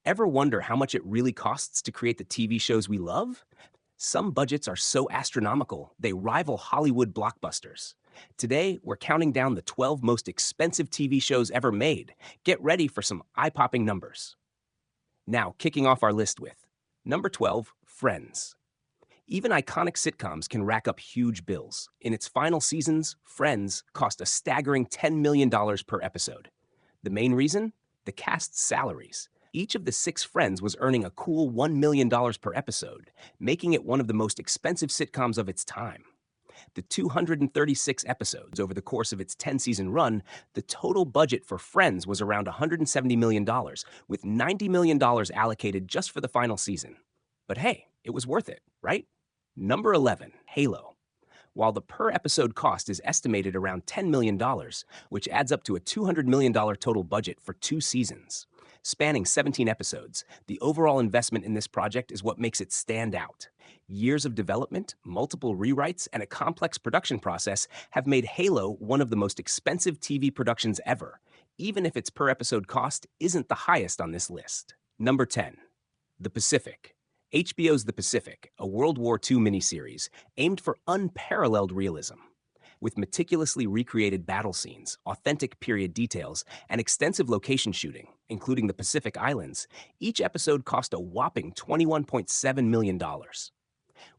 Ever wonder how much it really costs to create the TV shows we love? Some budgets are so astronomical, they rival Hollywood blockbusters. Today, we're counting down the 12 most expensive TV shows ever made. Get ready for some eye popping numbers. Now, kicking off our list with number 12, Friends. Even iconic sitcoms can rack up huge bills. In its final seasons, Friends cost a staggering $10 million per episode. The main reason? The cast's salaries. Each of the six friends was earning a cool $1 million per episode, making it one of the most expensive sitcoms of its time. The 236 episodes over the course of its 10-season run, the total budget for Friends was around $170 million, with $90 million allocated just for the final season. But hey, it was worth it, right? Number 11, Halo. While the per-episode cost is estimated around $10 million, which adds up to a $200 million total budget for 2 seasons. Spanning 17 episodes, the overall investment in this project is what makes it stand out. Years of development, multiple rewrites, and a complex production process have made Halo one of the most expensive TV productions ever, even if its per-episode cost isn't the highest on this list. Number 10, The Pacific. HBO's The Pacific, a World War II miniseries aimed for unparalleled realism. With meticulously recreated battle scenes, authentic period details, and extensive location shooting, including the Pacific Islands, each episode cost a whopping $21.7 million.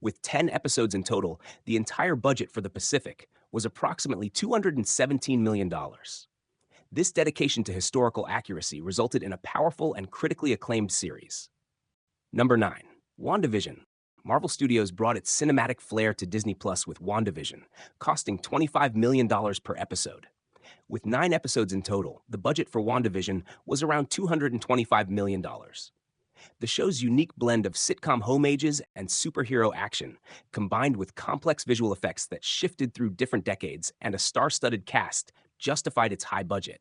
With 10 episodes in total, the entire budget for The Pacific was approximately $217 million. This dedication to historical accuracy resulted in a powerful and critically acclaimed series. Number 9. WandaVision. Marvel Studios brought its cinematic flair to Disney Plus with WandaVision, costing $25 million per episode. With 9 episodes in total, the budget for WandaVision was around $225 million. The show's unique blend of sitcom homages and superhero action, combined with complex visual effects that shifted through different decades and a star-studded cast, justified its high budget.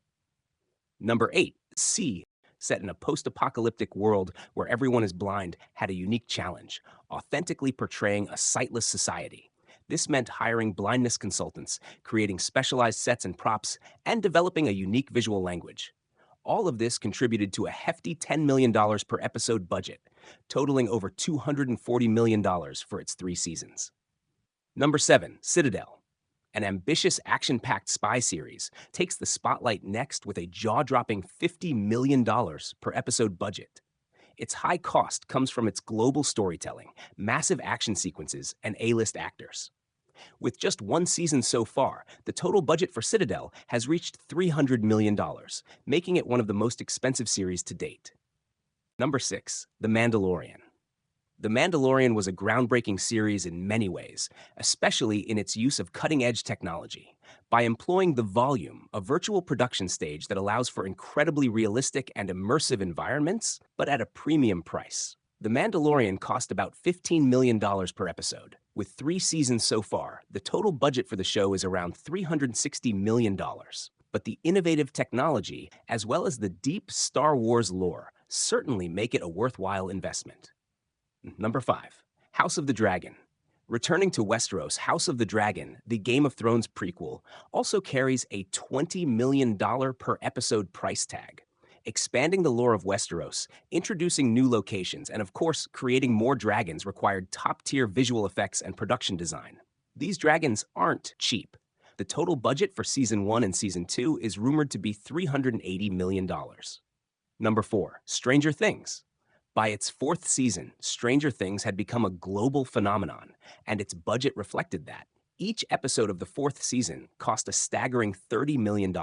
Number 8, C. Set in a post-apocalyptic world where everyone is blind, had a unique challenge, authentically portraying a sightless society. This meant hiring blindness consultants, creating specialized sets and props, and developing a unique visual language. All of this contributed to a hefty $10 million per episode budget, totaling over $240 million for its 3 seasons. Number 7, Citadel. An ambitious, action-packed spy series takes the spotlight next with a jaw-dropping $50 million per episode budget. Its high cost comes from its global storytelling, massive action sequences, and A-list actors. With just 1 season so far, the total budget for Citadel has reached $300 million, making it one of the most expensive series to date. Number 6, The Mandalorian. The Mandalorian was a groundbreaking series in many ways, especially in its use of cutting-edge technology. By employing The Volume, a virtual production stage that allows for incredibly realistic and immersive environments, but at a premium price. The Mandalorian cost about $15 million per episode. With 3 seasons so far, the total budget for the show is around $360 million. But the innovative technology, as well as the deep Star Wars lore, certainly make it a worthwhile investment. Number 5, House of the Dragon. Returning to Westeros, House of the Dragon, the Game of Thrones prequel, also carries a $20 million per episode price tag. Expanding the lore of Westeros, introducing new locations, and of course, creating more dragons required top-tier visual effects and production design. These dragons aren't cheap. The total budget for Season 1 and Season 2 is rumored to be $380 million. Number 4, Stranger Things. By its 4th season, Stranger Things had become a global phenomenon, and its budget reflected that. Each episode of the 4th season cost a staggering $30 million.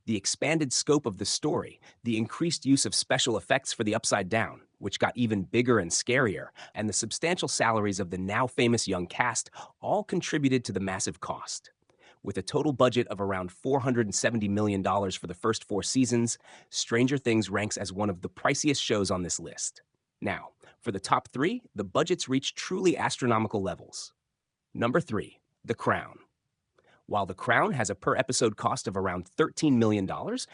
The expanded scope of the story, the increased use of special effects for the Upside Down, which got even bigger and scarier, and the substantial salaries of the now famous young cast all contributed to the massive cost. With a total budget of around $470 million for the first 4 seasons, Stranger Things ranks as one of the priciest shows on this list. Now, for the top 3, the budgets reach truly astronomical levels. Number 3, The Crown. While The Crown has a per-episode cost of around $13 million,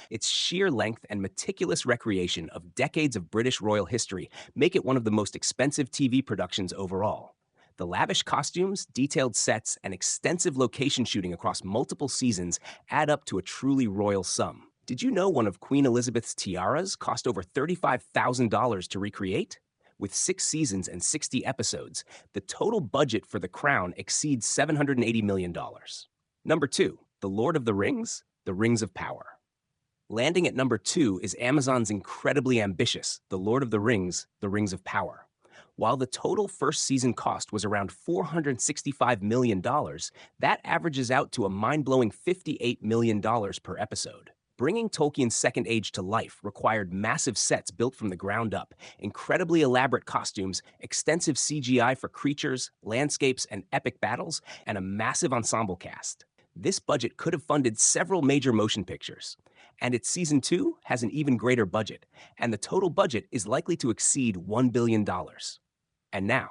its sheer length and meticulous recreation of decades of British royal history make it one of the most expensive TV productions overall. The lavish costumes, detailed sets, and extensive location shooting across multiple seasons add up to a truly royal sum. Did you know one of Queen Elizabeth's tiaras cost over $35,000 to recreate? With 6 seasons and 60 episodes, the total budget for The Crown exceeds $780 million. Number 2, The Lord of the Rings, The Rings of Power. Landing at number 2 is Amazon's incredibly ambitious The Lord of the Rings, The Rings of Power. While the total first season cost was around $465 million, that averages out to a mind-blowing $58 million per episode. Bringing Tolkien's Second Age to life required massive sets built from the ground up, incredibly elaborate costumes, extensive CGI for creatures, landscapes, and epic battles, and a massive ensemble cast. This budget could have funded several major motion pictures. And its Season 2 has an even greater budget, and the total budget is likely to exceed $1 billion. And now,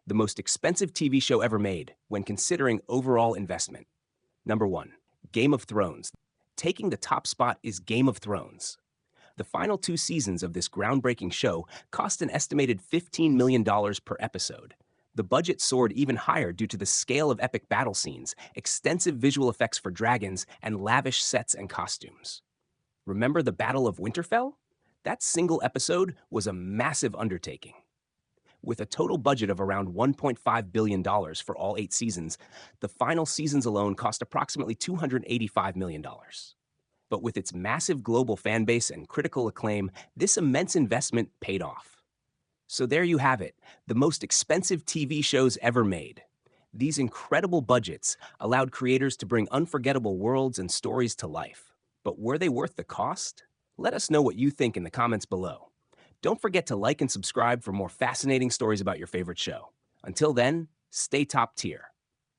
the most expensive TV show ever made when considering overall investment. Number 1, Game of Thrones. Taking the top spot is Game of Thrones. The final 2 seasons of this groundbreaking show cost an estimated $15 million per episode. The budget soared even higher due to the scale of epic battle scenes, extensive visual effects for dragons, and lavish sets and costumes. Remember the Battle of Winterfell? That single episode was a massive undertaking. With a total budget of around $1.5 billion for all 8 seasons, the final seasons alone cost approximately $285 million. But with its massive global fan base and critical acclaim, this immense investment paid off. So there you have it, the most expensive TV shows ever made. These incredible budgets allowed creators to bring unforgettable worlds and stories to life. But were they worth the cost? Let us know what you think in the comments below. Don't forget to like and subscribe for more fascinating stories about your favorite show. Until then, stay top tier.